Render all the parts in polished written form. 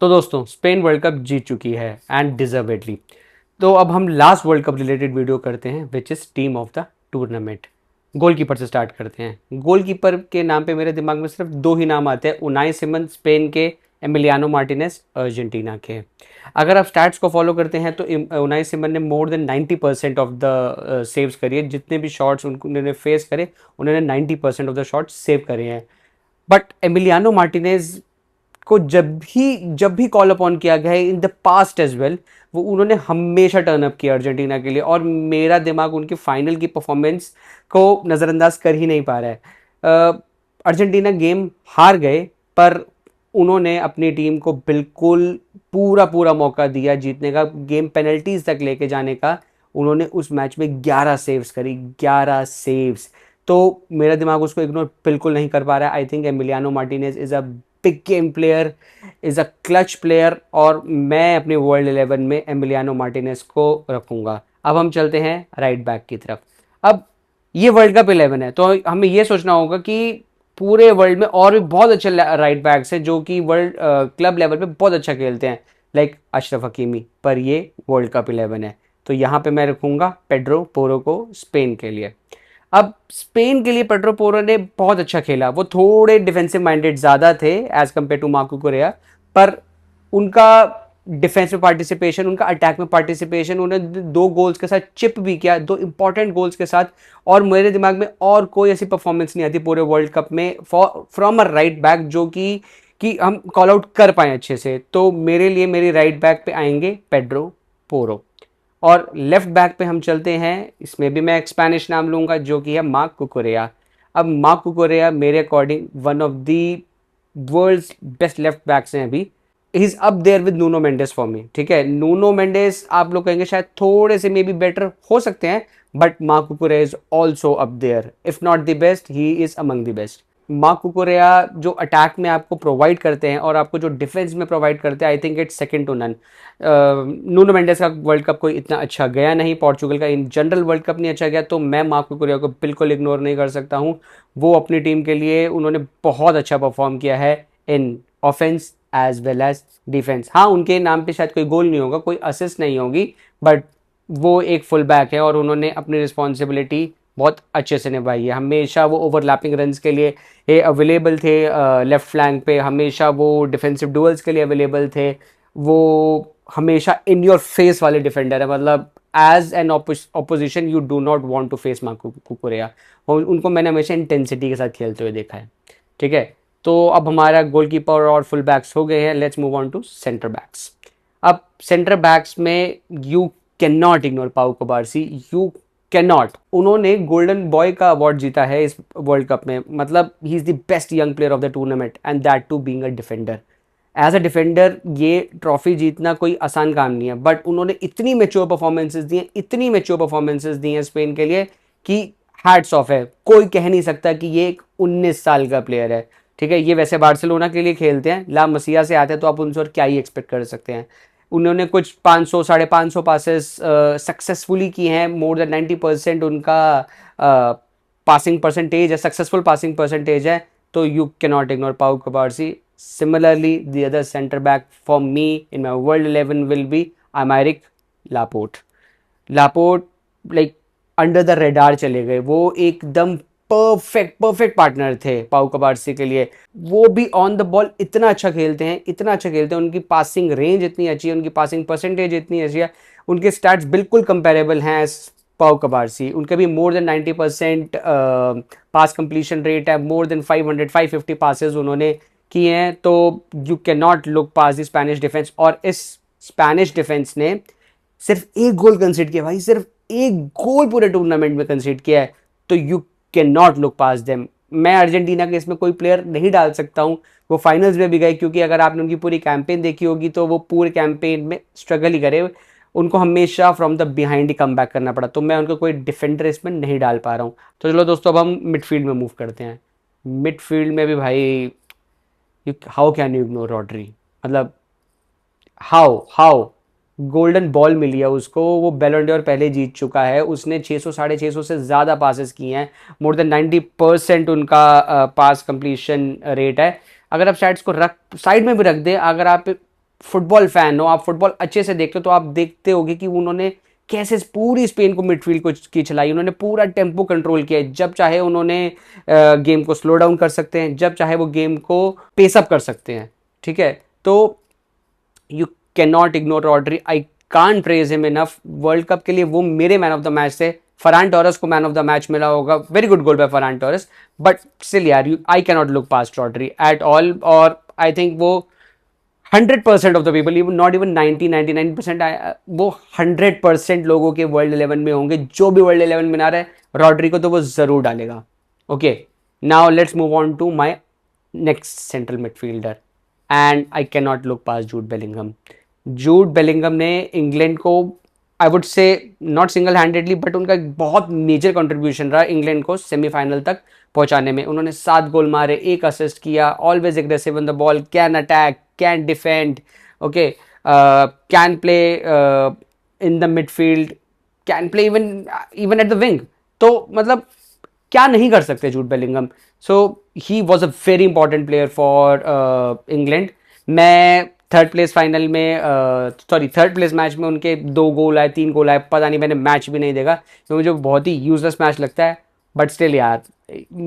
तो दोस्तों Spain world cup जीत चुकी है एंड डिजर्वेडली। तो अब हम last world cup related video करते हैं which is team of the tournament. Goalkeeper से स्टार्ट करते हैं। गोलकीपर के नाम पे मेरे दिमाग में सिर्फ दो ही नाम आते हैं, उनाई सिमन स्पेन के, एमिलियानो मार्टिनेज अर्जेंटीना के। अगर आप स्टैट्स को फॉलो करते हैं तो उनाई सिमन ने मोर देन 90% ऑफ द सेव्स करी है। जितने भी शॉट्स उन्होंने फेस करे उन्होंने 90% ऑफ द शॉट्स सेव करे हैं। बट एमिलियानो मार्टिनेज को जब भी कॉल अपॉन किया गया है in the past as well, वो उन्होंने हमेशा टर्न अप किया अर्जेंटीना के लिए, और मेरा दिमाग उनकी फाइनल की परफॉर्मेंस को नज़रअंदाज कर ही नहीं पा रहा है। अर्जेंटीना गेम हार गए, पर उन्होंने अपनी टीम को बिल्कुल पूरा पूरा मौका दिया जीतने का, गेम पेनल्टीज तक लेके जाने का। उन्होंने उस मैच में 11 सेव्स करी, 11 सेव्स। तो मेरा दिमाग उसको इग्नोर बिल्कुल नहीं कर पा रहा है। I think Emiliano Martinez is a big game player, is a clutch player, और मैं अपने वर्ल्ड 11 में एमिलियानो मार्टिनेज को रखूंगा। अब हम चलते हैं राइट बैक की तरफ। अब ये वर्ल्ड कप 11 है, तो हमें ये सोचना होगा कि पूरे वर्ल्ड में और भी बहुत अच्छे राइट बैक्स हैं जो कि वर्ल्ड क्लब लेवल पे बहुत अच्छा खेलते हैं, लाइक अशरफ हकीमी, पर ये वर्ल्ड कप 11 है। तो यहाँ पे मैं रखूंगा पेड्रो पोरो को स्पेन के लिए। अब स्पेन के लिए पेड्रो पोरो ने बहुत अच्छा खेला। वो थोड़े डिफेंसिव माइंडेड ज़्यादा थे as compared to Marc Cucurella, पर उनका डिफेंस में पार्टिसिपेशन, उनका अटैक में पार्टिसिपेशन, उन्होंने 2 गोल्स के साथ चिप भी किया, 2 इंपॉर्टेंट गोल्स के साथ। और मेरे दिमाग में और कोई ऐसी परफॉर्मेंस नहीं आती पूरे वर्ल्ड कप में फ्रॉम अ राइट बैक जो कि हम कॉल आउट कर पाए अच्छे से। तो मेरे लिए मेरी राइट बैक पे आएंगे पेड्रो पोरो। और लेफ्ट बैक पे हम चलते हैं, इसमें भी मैं एक स्पेनिश नाम लूंगा जो कि है मार्क कुकुरेया। अब मार्क कुकुरेया मेरे according one of the world's best left backs हैं अभी। He is up there with Nuno Mendes for me. ठीक है, नूनो मेंडेस आप लोग कहेंगे शायद थोड़े से मे बी बेटर हो सकते हैं, but Marc Cucurella is also up there, if not the best he is among the best. Marc Cucurella जो अटैक में आपको प्रोवाइड करते हैं और आपको जो डिफेंस में प्रोवाइड करते हैं, I think it's second to none. Nuno Mendes का वर्ल्ड कप कोई इतना अच्छा गया नहीं, पोर्चुगल का इन जनरल वर्ल्ड कप नहीं अच्छा गया, तो मैं मार्क कुकुरेया को बिल्कुल इग्नोर नहीं कर सकता हूँ। वो अपनी टीम के लिए उन्होंने बहुत अच्छा परफॉर्म किया है in offence as well as defence. हाँ, उनके नाम पे शायद कोई गोल नहीं होगा, कोई असिस्ट नहीं होगी, बट वो एक फुल बैक है और उन्होंने अपनी रिस्पॉन्सिबिलिटी बहुत अच्छे से निभाई है। हमेशा वो ओवरलैपिंग रन्स के लिए अवेलेबल थे, लेफ्ट फ्लैंक पे हमेशा वो डिफेंसिव डुअल्स के लिए अवेलेबल थे। वो हमेशा इन योर फेस वाले डिफेंडर है, मतलब as an opposition you do not want to face Marc Cucurella. और उनको मैंने हमेशा इंटेंसिटी के साथ खेलते हुए देखा है। ठीक है, तो अब हमारा गोलकीपर और फुल बैक्स हो गए हैं। Let's move on to center backs. अब सेंटर बैक्स में you can not ignore Pau Cubarsi, you can not. उन्होंने गोल्डन बॉय का अवार्ड जीता है इस वर्ल्ड कप में, मतलब he is the best young player of the tournament and that too being a defender. As a defender ये trophy जीतना कोई आसान काम नहीं है, बट उन्होंने इतनी मेच्योर परफॉर्मेंसेज दी हैं, इतनी मेच्योर परफॉर्मेंसेज दी हैं स्पेन के लिए कि हैट्स ऑफ है। कोई कह नहीं सकता कि ये एक 19 साल का प्लेयर है। ठीक है, ये वैसे बार्सिलोना के लिए खेलते हैं, ला मसिया से आते हैं, तो आप उनसे और क्या ही एक्सपेक्ट कर सकते हैं। उन्होंने कुछ 500 550 पासेस सक्सेसफुली किए हैं। मोर देन 90% उनका पासिंग परसेंटेज है, सक्सेसफुल पासिंग परसेंटेज है। तो you can not ignore Pau कुबारसी। Similarly, the other center back for me in my world 11 will be Aymeric Laporte. Laporte like under the radar चले गए। वो एकदम परफेक्ट पार्टनर थे पाउ कबारसी के लिए। वो भी ऑन द बॉल इतना अच्छा खेलते हैं, इतना अच्छा खेलते हैं। उनकी पासिंग रेंज इतनी अच्छी है, उनकी पासिंग परसेंटेज इतनी अच्छी है, उनके स्टैट्स बिल्कुल कंपेरेबल हैं पाउ कबारसी। उनके भी मोर देन 90% पास कंप्लीशन रेट है, मोर देन 550 पासेस उन्होंने किए हैं। तो you can not look pass the Spanish defence. और इस स्पेनिश डिफेंस ने सिर्फ एक गोल कंसीड किया भाई, सिर्फ एक गोल पूरे टूर्नामेंट में कंसीड किया है, तो you can not look pass them. मैं अर्जेंटीना के इसमें कोई प्लेयर नहीं डाल सकता हूँ। वो फाइनल्स में भी गए, क्योंकि अगर आपने उनकी पूरी कैंपेन देखी होगी तो वो पूरे कैंपेन में स्ट्रगल ही करे, उनको हमेशा from the behind he come back करना पड़ा। तो मैं उनको कोई डिफेंडर इसमें नहीं डाल पा रहा हूँ। तो चलो दोस्तों, अब हम मिडफील्ड में मूव करते हैं। मिडफील्ड में भी भाई how can you ignore Rodri. मतलब हाउ गोल्डन बॉल मिली है उसको, वो बैलन डोर पहले जीत चुका है, उसने 600 650 से ज़्यादा पासेस किए हैं, मोर देन 90% उनका पास कंप्लीशन रेट है। अगर आप स्टैट्स को रख साइड में भी रख दें, अगर आप फुटबॉल फैन हो, आप फुटबॉल अच्छे से देखते हो, तो आप देखते होगे कि उन्होंने कैसे पूरी स्पेन को मिडफील्ड को की चलाई, उन्होंने पूरा टेम्पो कंट्रोल किया। जब चाहे उन्होंने गेम को स्लो डाउन कर सकते हैं, जब चाहे वो गेम को पेस अप कर सकते हैं, ठीक है। तो you can not ignore Rodri, I can praise him enough. World cup के लिए वो मेरे मैन ऑफ द मैच थे। फरान टोरस को मैन ऑफ द मैच मिला होगा, very good goal by Ferran Torres, but still यार I can not look past Rodri at all. और आई थिंक वो 100% of the people, not even 99%, वो 100% लोगों के वर्ल्ड 11 में होंगे। जो भी वर्ल्ड 11 में ना रहे, रॉड्री को तो वो जरूर डालेगा। Okay, now let's move on to my next central midfielder, and I can not look pass Jude Bellingham. Jude Bellingham ने इंग्लैंड को, आई वुड से नॉट सिंगल हैंडेडली, बट उनका एक बहुत मेजर कंट्रीब्यूशन रहा इंग्लैंड को सेमीफाइनल तक पहुंचाने में। उन्होंने 7 गोल मारे, 1 असिस्ट किया, always aggressive on the ball, can attack, can defend, okay, can play in the midfield, can play even at the wing. तो मतलब क्या नहीं कर सकते Jude Bellingham. So he was a very important player for England. मैं third place final में, third place match में उनके 2 गोल आए, 3 गोल आए, पता नहीं, मैंने मैच भी नहीं देखा, तो मुझे बहुत ही यूजलेस मैच लगता है। बट स्टिल यार,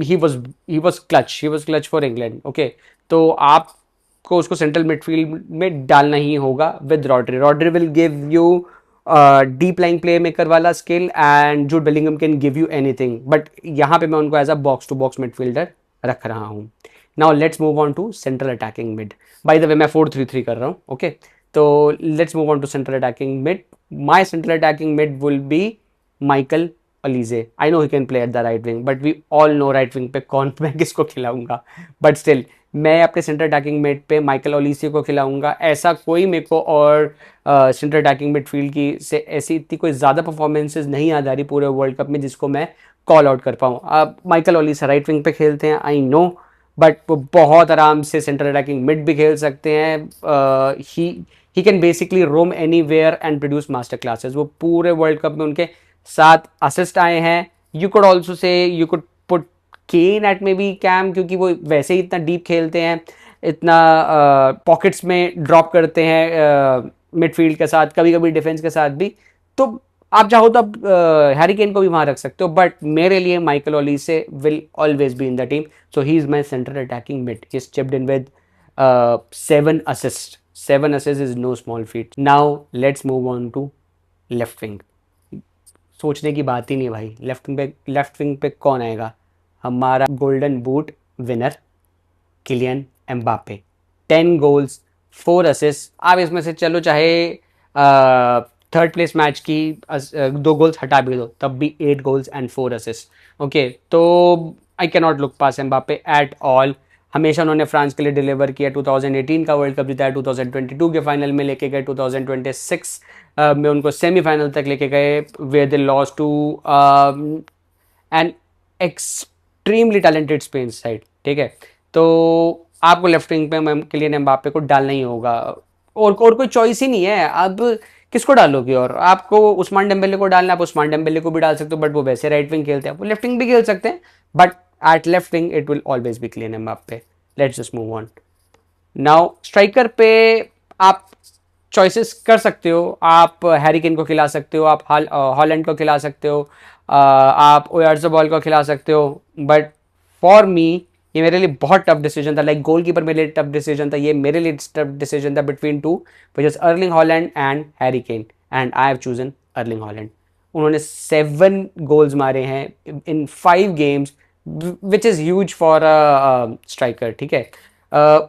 he was clutch for England. Okay, तो आपको उसको सेंट्रल मिडफील्ड में डालना ही होगा with Rodri. Rodri will give you deep line playmaker वाला skill, and Jude Bellingham can give you anything, but यहाँ पे मैं उनको as a box to box midfielder रख रहा हूँ। Now let's move on to central attacking mid. By the way मैं 4-3-3 कर रहा हूँ। ओके, तो let's move on to central attacking mid. My central attacking mid will be Michael Olise. I know he can play at the right wing, but we all know right wing पे कौन, मैं किसको खिलाऊंगा, but still मैं अपने centre attacking mid पे Michael Olise को खिलाऊंगा। ऐसा कोई मेरे को और सेंटर अटैकिंग मिडफील्ड की से ऐसी इतनी कोई ज़्यादा परफॉर्मेंसेज नहीं याद आ रही पूरे वर्ल्ड कप में जिसको मैं कॉल आउट कर पाऊँ। अब माइकल ओलीसे राइट विंग पे खेलते हैं, आई नो, बट वो बहुत आराम से सेंटर अटैकिंग मिड भी खेल सकते हैं। He can basically roam anywhere and produce master classes. वो पूरे वर्ल्ड कप में उनके 7 असिस्ट आए हैं। You could also say you could put Kane at maybe CAM, क्योंकि वो वैसे ही इतना डीप खेलते हैं, इतना पॉकेट्स में ड्रॉप करते हैं मिडफील्ड के साथ, कभी कभी डिफेंस के साथ भी। तो आप चाहो तो आप हैरी केन को भी वहां रख सकते हो, बट मेरे लिए Michael Olise will always be in the team. So he is my centre attacking mid. He is chipped in with 7 assist. 7 assist is no small feat. Now let's move on to left wing. सोचने की बात ही नहीं भाई, left wing पे कौन आएगा? हमारा golden boot winner Kylian Mbappe. 10 goals, 4 assist. आप इसमें से चलो चाहे थर्ड प्लेस मैच की 2 गोल्स हटा भी दो, तब भी 8 गोल्स एंड 4 असिस्ट। ओके, तो आई can not look pass Mbappe at all. हमेशा उन्होंने फ्रांस के लिए डिलीवर किया। 2018 का वर्ल्ड कप जीता है, 2022 के फाइनल में लेके गए, 2026 में उनको सेमीफाइनल तक लेके गए, where they loss to an extremely talented Spain side. ठीक है, तो आपको लेफ्ट विंग पे किलियन एम्बापे को डालना ही होगा, और कोई चॉइस ही नहीं है। अब किसको डालोगे? और आपको उस्मान डेम्बेले को डालना, आप उस्मान डेम्बेले को भी डाल सकते हो, बट वो वैसे राइट विंग खेलते हैं, वो लेफ्ट विंग भी खेल सकते हैं, but at left wing it will always be Kylian Mbappe. Let's just move on. Now striker पे आप चॉइसेस कर सकते हो। आप हैरी केन को खिला सकते हो, आप हॉलैंड को खिला सकते हो, आप ओयारज़ाबाल को खिला सकते हो, बट फॉर मी ये मेरे लिए बहुत टफ डिसीजन था। लाइक गोलकीपर मेरे लिए टफ डिसीजन था, ये मेरे लिए टफ डिसीजन था between two, which is Erling Haaland and Harry Kane, and I have chosen Erling Haaland. उन्होंने 7 गोल्स मारे हैं इन 5 games, which is huge for a striker. ठीक है,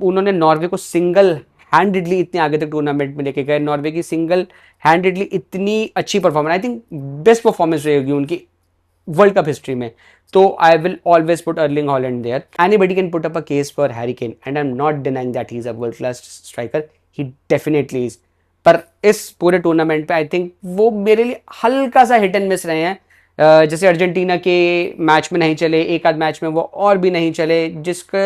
उन्होंने नॉर्वे को सिंगल हैंडेडली इतने आगे तक टूर्नामेंट में लेके गए। नॉर्वे की सिंगल हैंडेडली इतनी अच्छी performance, I think best performance रहेगी उनकी वर्ल्ड कप हिस्ट्री में। तो I will always put Erling Haaland there. Anybody can put up a case for Harry Kane, and I am not denying that he is a world class striker, he definitely is. पर इस पूरे tournament पे आई think वो मेरे लिए हल्का सा hit and miss रहे हैं। जैसे अर्जेंटीना के मैच में नहीं चले, एक आध मैच में वो और भी नहीं चले, जिसके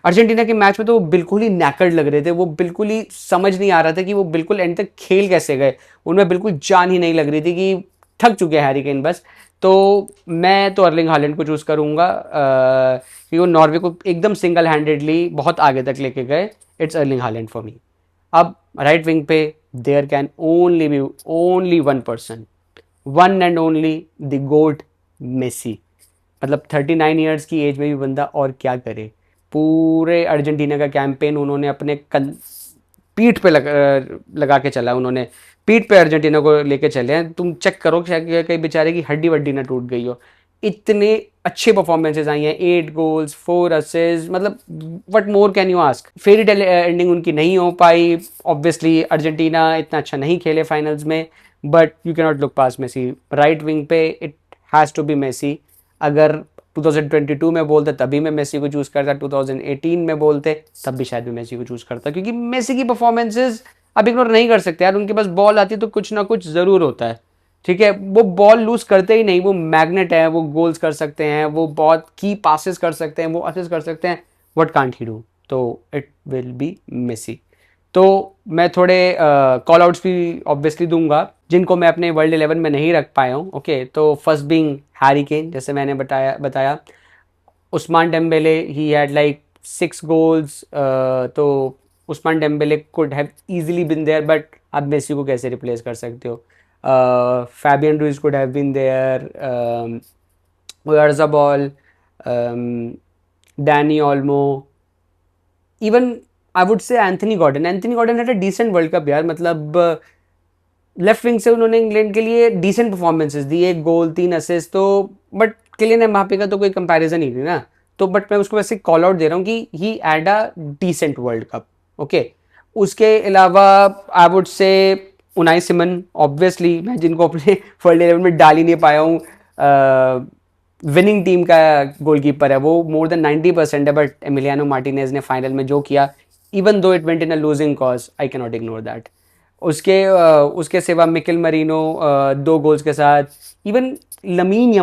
अर्जेंटीना के मैच में तो वो बिल्कुल ही नैकर्ड लग रहे थे, वो बिल्कुल ही समझ नहीं आ रहा था कि वो बिल्कुल एंड तक खेल कैसे गए। उनमें बिल्कुल जान ही नहीं लग रही थी कि थक चुके हैं हैरी केन बस। तो मैं तो अर्लिंग हालैंड को चूज करूंगा, क्योंकि वो नॉर्वे को एकदम सिंगल हैंडेडली बहुत आगे तक लेके गए। It's Erling Haaland for me. अब राइट विंग पे there can only be only one person, one and only the goat, Messi. मतलब 39 ईयर्स की एज में भी बंदा और क्या करे। पूरे अर्जेंटीना का कैंपेन उन्होंने अपने पीठ पे लगा के चला, उन्होंने पीठ पे अर्जेंटीना को लेके चले हैं। तुम चेक करो शायद कहीं बेचारे की हड्डी वड्डी ना टूट गई हो, इतने अच्छे परफॉर्मेंसेज आई हैं। 8 गोल्स, 4 असिस्ट, मतलब what more can you ask. Fairy tale ending उनकी नहीं हो पाई। ऑब्वियसली अर्जेंटीना इतना अच्छा नहीं खेले फाइनल्स में, but you can not look past Messi. Right wing पे it has to be Messi. अगर 2022 में बोलते तभी मैं मेसी को चूज करता, 2018 में बोलते तब भी शायद मैं मेसी को चूज करता, क्योंकि मेसी की परफॉर्मेंसेज आप इग्नोर नहीं कर सकते यार। उनके पास बॉल आती है तो कुछ ना कुछ जरूर होता है, ठीक है। वो बॉल लूज करते ही नहीं, वो मैग्नेट है, वो गोल्स कर सकते हैं, वो बहुत की पासेस कर सकते हैं, वो असिस्ट कर सकते हैं। What can't he do? तो इट विल बी मेसी। तो मैं थोड़े कॉल आउट्स भी ऑब्वियसली दूंगा जिनको मैं अपने वर्ल्ड 11 में नहीं रख पाया हूँ। ओके, तो फर्स्ट बिंग हैरी केन, जैसे मैंने बताया। Ousmane Dembele, he had like 6 goals. तो Ousmane Dembele could have easily been there, but आप मेसी को कैसे रिप्लेस कर सकते हो? Fabian Ruiz could have been there, Oyarzabal, Dani Olmo, even I would say Anthony Gordon. Anthony Gordon had a decent world cup यार। मतलब left wing से उन्होंने इंग्लैंड के लिए डिसेंट परफॉर्मेंसेस दी, 1 गोल 3 असिस्ट। तो बट किलियन एम्बापे का तो कोई कंपैरिजन ही नहीं ना। तो बट मैं उसको वैसे कॉल आउट दे रहा हूँ कि he had a decent world cup. Okay, उसके अलावा आई वुड से उनाई सिमन, ऑब्वियसली मैं जिनको अपने वर्ल्ड 11 में डाल ही नहीं पाया हूँ। विनिंग टीम का गोलकीपर है वो, मोर देन 90% है, बट एमिलियानो मार्टिनेज ने फाइनल में जो किया, even though it went in a losing cause, I can not ignore that. उसके सिवा मिकेल मरीनो 2 गोल्स के साथ। Even Lamine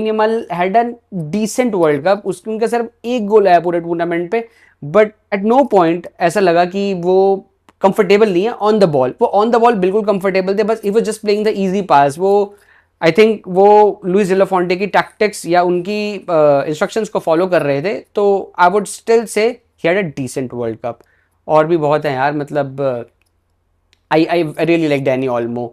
Yamal had an decent world cup. उसके उनका सिर्फ 1 गोल आया पूरे टूर्नामेंट पे, बट एट नो पॉइंट ऐसा लगा कि वो कंफर्टेबल नहीं है ऑन द बॉल। वो ऑन द बॉल बिल्कुल कंफर्टेबल थे, बस he was just playing the easy pass. वो आई थिंक वो लुइस डिलाफोंटे की टैक्टिक्स या उनकी इंस्ट्रक्शंस को फॉलो कर रहे थे। तो I would still say he had a decent world cup. और भी बहुत है यार, मतलब I really like Dani Olmo.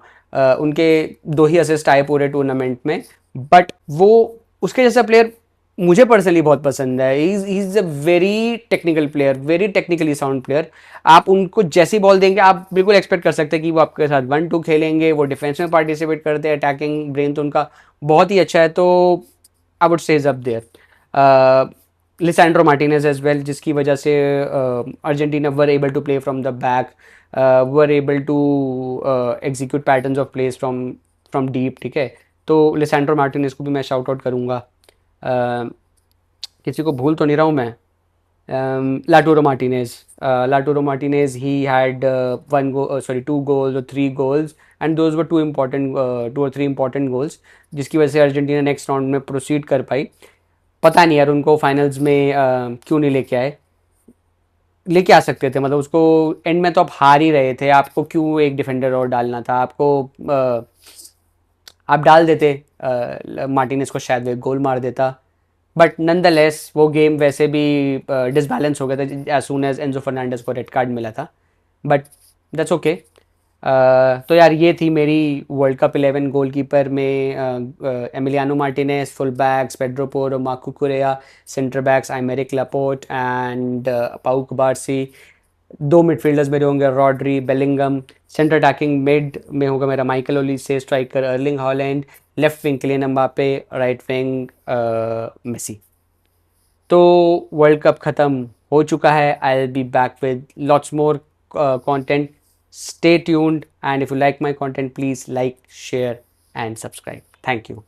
उनके 2 ही असिस्ट आए पूरे टूर्नामेंट में, बट वो उसके जैसा प्लेयर मुझे पर्सनली बहुत पसंद है। ही is a very technical player, very technically sound player. आप उनको जैसी बॉल देंगे आप बिल्कुल एक्सपेक्ट कर सकते हैं कि वो आपके साथ 1-2 खेलेंगे। वो डिफेंस में पार्टिसिपेट करते हैं, अटैकिंग ब्रेन तो उनका बहुत ही अच्छा है। तो I would say is up there. Lisandro Martinez as well, जिसकी वजह से Argentina were able to play from the back, were able to execute patterns of plays from deep, ठीक है। तो लिसेंड्रो मार्टिनेज को भी मैं शाउट आउट करूँगा। किसी को भूल तो नहीं रहा हूँ मैं? Lautaro Martinez, Lautaro Martinez, he had 2 goals or 3 goals, and those were 2 or 3 important goals, जिसकी वजह से अर्जेंटीना नेक्स्ट राउंड में प्रोसीड कर पाई। पता नहीं यार उनको फाइनल्स में क्यों नहीं लेके आए। लेके आ सकते थे, मतलब उसको एंड में तो आप हार ही रहे थे, आपको क्यों एक डिफेंडर और डालना था? आपको आप डाल देते मार्टिनेज को, शायद वो एक गोल मार देता। बट नंदलेस वो गेम वैसे भी डिसबैलेंस हो गया था as soon as Enzo Fernandes को रेड कार्ड मिला था, बट दैट्स ओके। तो यार ये थी मेरी वर्ल्ड कप 11 गोलकीपर में। Emiliano Martinez, full backs Pedro Porro, Marco Cucurella, centre backs Aymeric Laporte and Pau Cubarsi. 2 midfielders मेरे होंगे Rodri, Bellingham. Centre attacking mid में होगा मेरा Michael Olise, striker Erling Haaland, left wing Kylian Mbappe, right wing Messi. तो world cup ख़त्म हो चुका है। I will be back with lots more content. Stay tuned, and if you like my content, please like, share and subscribe. Thank you.